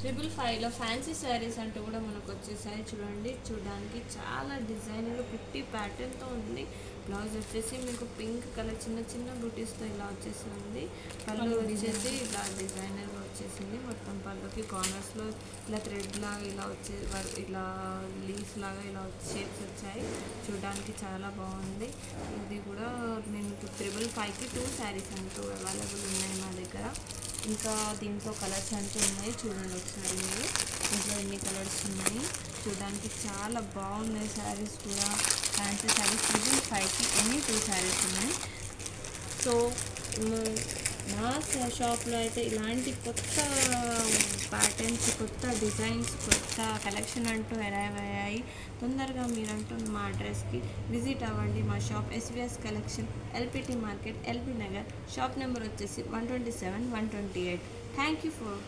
555లో fancy saris అంటూ కూడా మనకు వచ్చేసాయి చూడండి. చూడడానికి చాలా డిజైనర్ కుట్టి ప్యాటర్న్తో ఉంది. బ్లౌజ్ వచ్చేసి మీకు పింక్ కలర్ చిన్న చిన్న బూటీస్తో ఇలా వచ్చేసింది. పళ్ళు వచ్చేసి ఇలా డిజైనర్గా వచ్చేసింది. మొత్తం పళ్ళుకి కార్నర్స్లో ఇలా థ్రెడ్ లాగా ఇలా ఇలా లీవ్స్ లాగా ఇలా షేప్స్ వచ్చాయి. చూడడానికి చాలా బాగుంది. ఇది కూడా మీకు 555కి 2 శారీస్ అంటూ అవైలబుల్ ఉన్నాయి మా దగ్గర. ఇంకా దీంట్లో కలర్స్ అంటూ ఉన్నాయి చూడండి ఒకసారి మీరు. ఇంట్లో ఎన్ని కలర్స్ ఉన్నాయి చూడడానికి చాలా బాగున్నాయి. శారీస్ కూడా ఫ్యాన్సీ శారీస్ 555కి ఎన్ని 2 శారీస్ ఉన్నాయి. సో మా షాప్లో అయితే ఇలాంటి కొత్త ప్యాటర్న్స్, కొత్త డిజైన్స్, కొత్త కలెక్షన్ అంటూ అరైవ్ అయ్యాయి. తొందరగా మీరంటూ మా అడ్రస్కి విజిట్ అవ్వండి. మా shop SVS collection, LPT market, LB Nagar. Shop number వచ్చేసి 127, 128. Thank you for